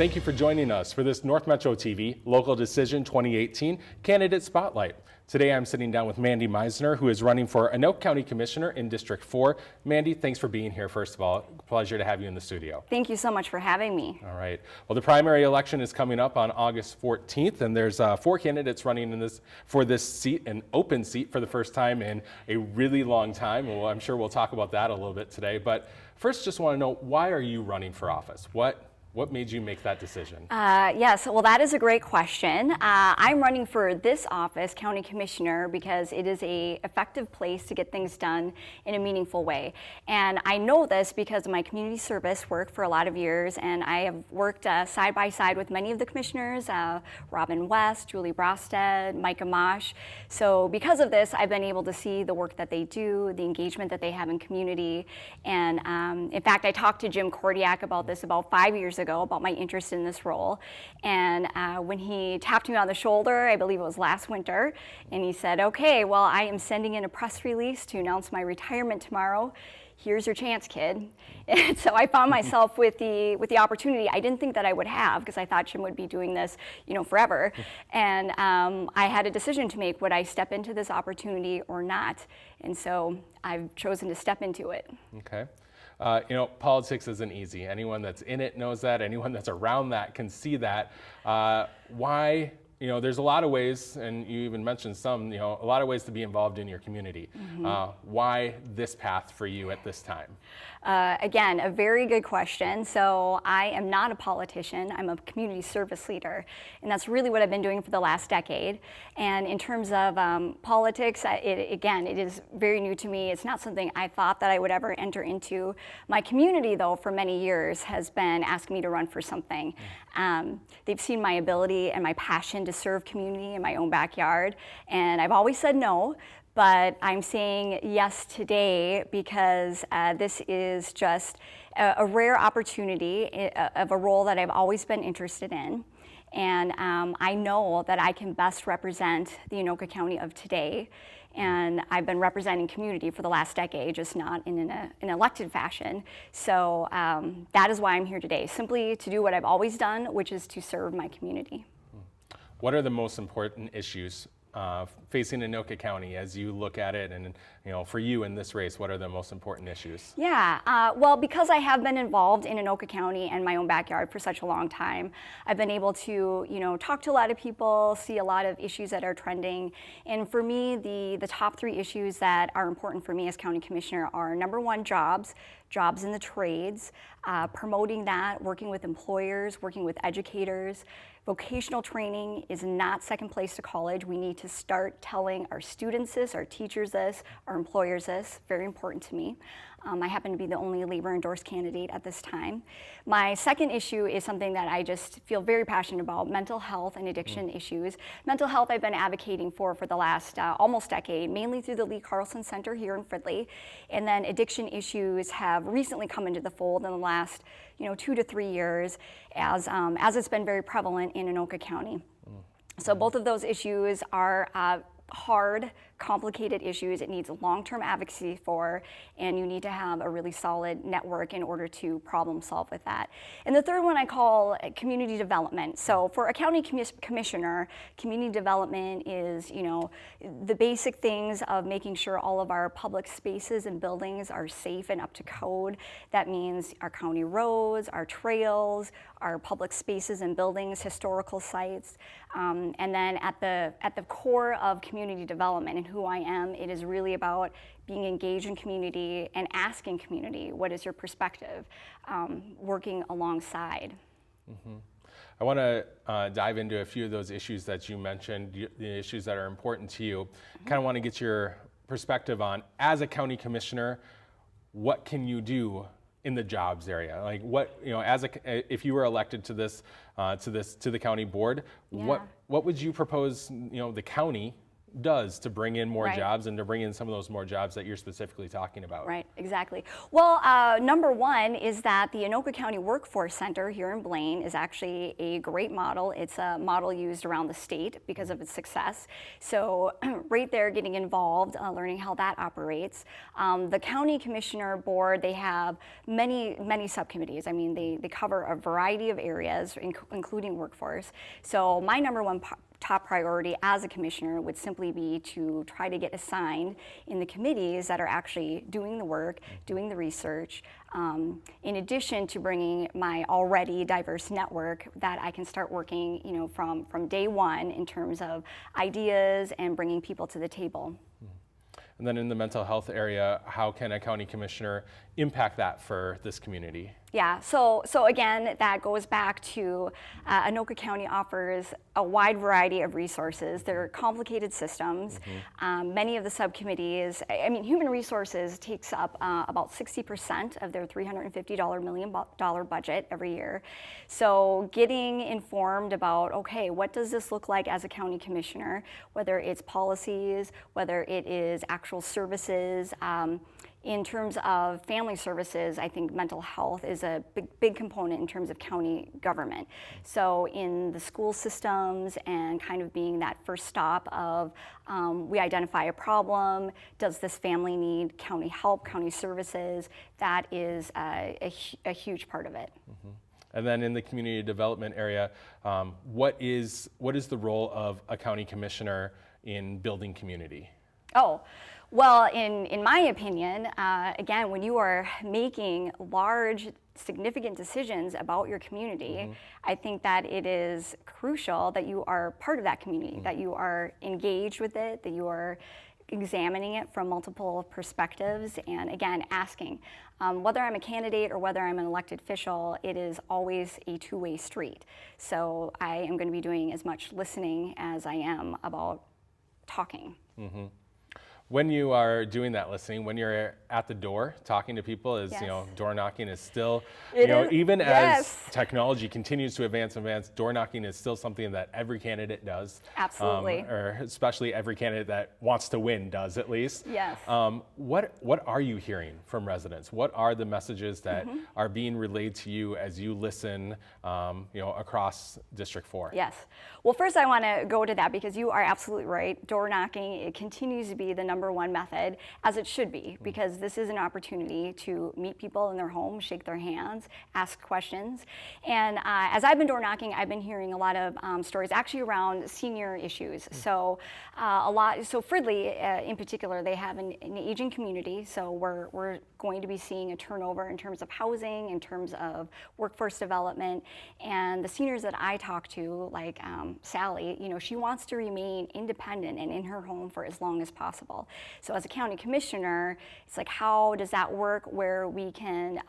Thank you for joining us for this North Metro TV Local Decision 2018 Candidate Spotlight. Today I'm sitting down with Mandy Meisner, who is running for Anoka County Commissioner in District 4. Mandy, thanks for being here, first of all. Pleasure to have you in the studio. Thank you so much for having me. All right. Well, the primary election is coming up on August 14th, and there's 4 candidates running for this seat, an open seat for the first time in a really long time. Well, I'm sure we'll talk about that a little bit today. But first, just want to know, why are you running for office? What made you make that decision? Yes, well, that is a great question. I'm running for this office, County Commissioner, because it is an effective place to get things done in a meaningful way. And I know this because of my community service work for a lot of years, and I have worked side by side with many of the commissioners, Robin West, Julie Brosted, Micah Mosh. So because of this, I've been able to see the work that they do, the engagement that they have in community. And in fact, I talked to Jim Kordiak about this about 5 years ago, about my interest in this role. And when he tapped me on the shoulder, I believe it was last winter, and he said, okay, well, I am sending in a press release to announce my retirement tomorrow. Here's your chance, kid. And so I found myself with the opportunity I didn't think that I would have, because I thought Jim would be doing this, forever. And I had a decision to make: would I step into this opportunity or not? And so I've chosen to step into it. Okay. Politics isn't easy. Anyone that's in it knows that. Anyone that's around that can see that. Why? There's a lot of ways, and you even mentioned some, a lot of ways to be involved in your community. Mm-hmm. Why this path for you at this time? Again, a very good question. So I am not a politician. I'm a community service leader, and that's really what I've been doing for the last decade. And in terms of politics, it is very new to me. It's not something I thought that I would ever enter into. My community, though, for many years has been asking me to run for something. They've seen my ability and my passion to serve community in my own backyard, and I've always said no. But I'm saying yes today because this is just a rare opportunity of a role that I've always been interested in. And I know that I can best represent the Anoka County of today. And I've been representing community for the last decade, just not in an elected fashion. So that is why I'm here today, simply to do what I've always done, which is to serve my community. What are the most important issues facing Anoka County as you look at it, and for you in this race, what are the most important issues? Yeah, well, because I have been involved in Anoka County and my own backyard for such a long time, I've been able to talk to a lot of people, see a lot of issues that are trending, and for me, the top 3 issues that are important for me as County Commissioner are: number 1, jobs in the trades, promoting that, working with employers, working with educators. Vocational training is not second place to college. We need to start telling our students this, our teachers this, our employers this. Very important to me. I happen to be the only labor endorsed candidate at this time. My second issue is something that I just feel very passionate about: mental health and addiction issues. Mental health I've been advocating for the last almost decade, mainly through the Lee Carlson Center here in Fridley. And then addiction issues have recently come into the fold in the last 2 to 3 years as it's been very prevalent in Anoka County. So both of those issues are hard, complicated issues. It needs long-term advocacy for, and you need to have a really solid network in order to problem solve with that. And the third one I call community development. So for a county commissioner, community development is, the basic things of making sure all of our public spaces and buildings are safe and up to code. That means our county roads, our trails, our public spaces and buildings, historical sites. And then at the core of community development and who I am, it is really about being engaged in community and asking community, what is your perspective, working alongside. Mm-hmm. I want to dive into a few of those issues that you mentioned, the issues that are important to you. Kind of want to get your perspective on, as a county commissioner, what can you do in the jobs area? Like, what, if you were elected to this, to the county board, Yeah. what would you propose, the county does to bring in more Right. jobs and to bring in some of those more jobs that you're specifically talking about? Right, exactly. Well, number one is that the Anoka County Workforce Center here in Blaine is actually a great model. It's a model used around the state because of its success. So right there, getting involved, learning how that operates. The County Commissioner Board, they have many subcommittees. I mean, they cover a variety of areas, including workforce. So my number one top priority as a commissioner would simply be to try to get assigned in the committees that are actually doing the work, doing the research, in addition to bringing my already diverse network that I can start working, from day one in terms of ideas and bringing people to the table. And then in the mental health area, how can a county commissioner impact that for this community? Yeah, so again, that goes back to Anoka County offers a wide variety of resources. They're complicated systems. Many of the subcommittees, human resources takes up about 60% of their $350 million budget every year. So getting informed about, okay, what does this look like as a county commissioner, whether it's policies, whether it is actual services. In terms of family services, I think mental health is a big component in terms of county government. So in the school systems and kind of being that first stop of we identify a problem, does this family need county help, county services, that is a huge part of it. And then in the community development area, what is the role of a county commissioner in building community? Oh, well, in my opinion, again, when you are making large, significant decisions about your community, I think that it is crucial that you are part of that community, that you are engaged with it, that you are examining it from multiple perspectives, and again, asking. Whether I'm a candidate or whether I'm an elected official, it is always a two-way street. So I am going to be doing as much listening as I am about talking. When you are doing that listening, when you're at the door talking to people, door knocking is still, even as technology continues to advance, door knocking is still something that every candidate does. Absolutely. Or especially every candidate that wants to win does, at least. Yes. What are you hearing from residents? What are the messages that are being relayed to you as you listen, across District 4? Yes. Well, first I want to go to that because you are absolutely right. Door knocking, it continues to be the number one method, as it should be, because this is an opportunity to meet people in their home, shake their hands, ask questions. And as I've been door knocking, I've been hearing a lot of stories actually around senior issues. So so Fridley in particular, they have an aging community, so we're going to be seeing a turnover in terms of housing, in terms of workforce development, and the seniors that I talk to, like Sally, she wants to remain independent and in her home for as long as possible. So as a county commissioner, it's like, how does that work where we can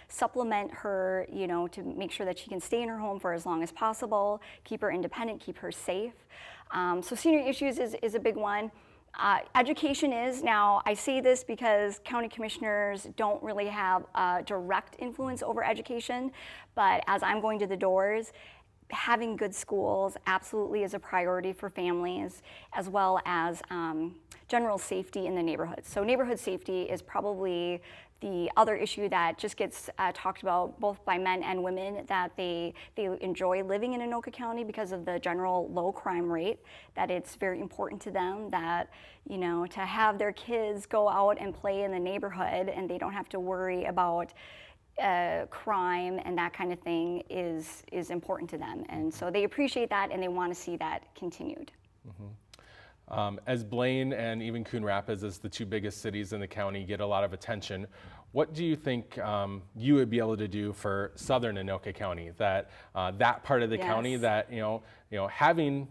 supplement her, to make sure that she can stay in her home for as long as possible, keep her independent, keep her safe. So senior issues is a big one. Education is, now I say this because county commissioners don't really have direct influence over education, but as I'm going to the doors, having good schools absolutely is a priority for families, as well as general safety in the neighborhoods. So neighborhood safety is probably the other issue that just gets talked about both by men and women, that they enjoy living in Anoka County because of the general low crime rate, that it's very important to them that, to have their kids go out and play in the neighborhood and they don't have to worry about crime and that kind of thing is important to them. And so they appreciate that and they want to see that continued. As Blaine and even Coon Rapids, as the two biggest cities in the county, get a lot of attention, what do you think you would be able to do for southern Anoka County, that part of the county that having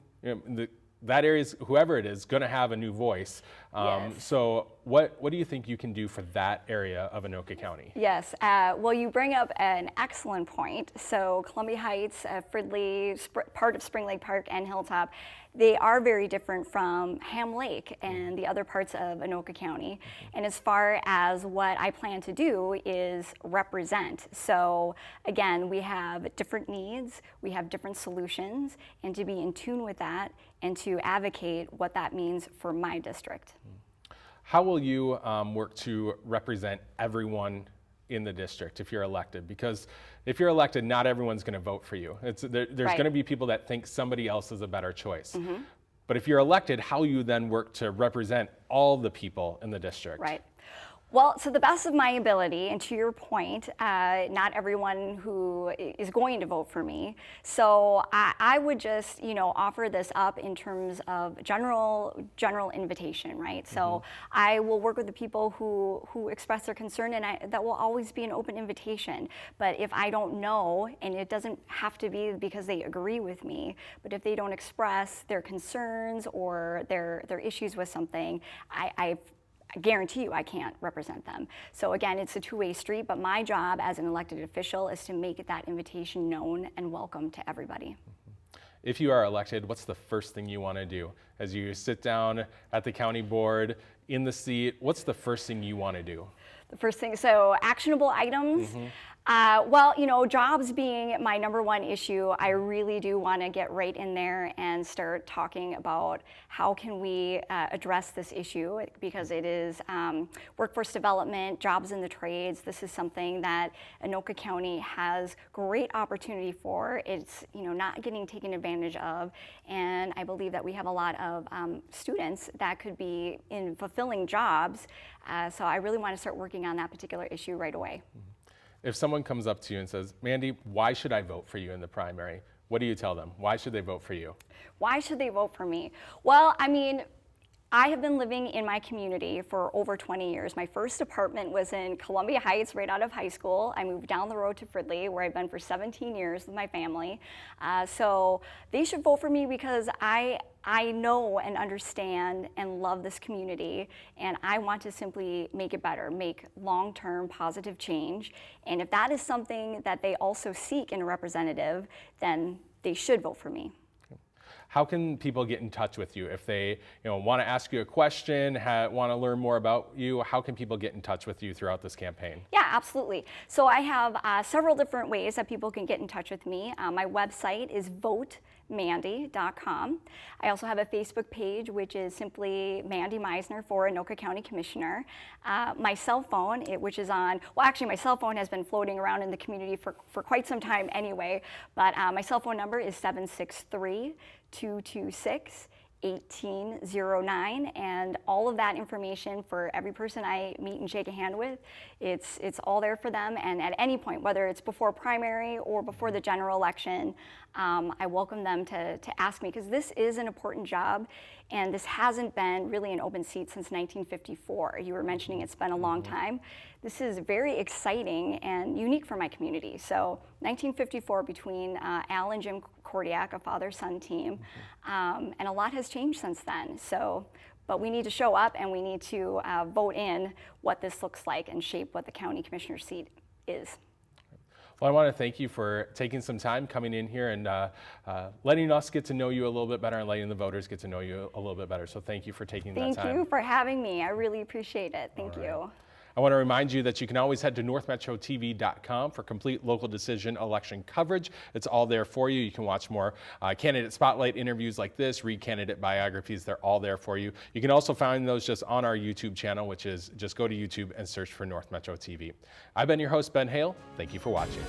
that area is, whoever it is, going to have a new voice. Yes. So what do you think you can do for that area of Anoka County? Yes, well, you bring up an excellent point. So Columbia Heights, Fridley, part of Spring Lake Park and Hilltop, they are very different from Ham Lake and the other parts of Anoka County. And as far as what I plan to do is represent. So again, we have different needs, we have different solutions, and to be in tune with that and to advocate what that means for my district. How will you work to represent everyone in the district if you're elected? Because if you're elected, not everyone's going to vote for you. There's Right. going to be people that think somebody else is a better choice. But if you're elected, how will you then work to represent all the people in the district? Right. Well, to the best of my ability, and to your point, not everyone who is going to vote for me. So I would just, offer this up in terms of general invitation, right? So I will work with the people who express their concern, and that will always be an open invitation. But if I don't know, and it doesn't have to be because they agree with me, but if they don't express their concerns or their issues with something, I guarantee you I can't represent them. So again, it's a two-way street, but my job as an elected official is to make that invitation known and welcome to everybody. If you are elected, what's the first thing you want to do? As you sit down at the county board in the seat, what's the first thing you want to do? The first thing, so actionable items. Well, jobs being my number one issue, I really do want to get right in there and start talking about how can we address this issue, because it is workforce development, jobs in the trades. This is something that Anoka County has great opportunity for. It's not getting taken advantage of, and I believe that we have a lot of students that could be in fulfilling jobs. So I really want to start working on that particular issue right away. If someone comes up to you and says, Mandy, why should I vote for you in the primary? What do you tell them? Why should they vote for you? Why should they vote for me? Well, I have been living in my community for over 20 years. My first apartment was in Columbia Heights right out of high school. I moved down the road to Fridley, where I've been for 17 years with my family. So they should vote for me because I know and understand and love this community, and I want to simply make it better, make long-term positive change. And if that is something that they also seek in a representative, then they should vote for me. How can people get in touch with you if they want to ask you a question, want to learn more about you? How can people get in touch with you throughout this campaign? Yeah, absolutely. So I have several different ways that people can get in touch with me. My website is votemandy.com. I also have a Facebook page, which is simply Mandy Meisner for Anoka County Commissioner. My cell phone, which is on, well, actually my cell phone has been floating around in the community for quite some time anyway, but my cell phone number is 763-226-1809, and all of that information for every person I meet and shake a hand with, it's all there for them. And at any point, whether it's before primary or before the general election, I welcome them to ask me, because this is an important job, and this hasn't been really an open seat since 1954. You were mentioning it's been a long time. This is very exciting and unique for my community. So 1954, between Al and Jim Kordiak, a father-son team, and a lot has changed since then. So, but we need to show up, and we need to vote in what this looks like and shape what the county commissioner seat is. Well, I want to thank you for taking some time coming in here and letting us get to know you a little bit better and letting the voters get to know you a little bit better. So thank you for taking that time. Thank you for having me. I really appreciate it. Thank you. I want to remind you that you can always head to northmetrotv.com for complete local decision election coverage. It's all there for you. You can watch more candidate spotlight interviews like this, read candidate biographies. They're all there for you. You can also find those just on our YouTube channel, which is just go to YouTube and search for North Metro TV. I've been your host, Ben Hale. Thank you for watching.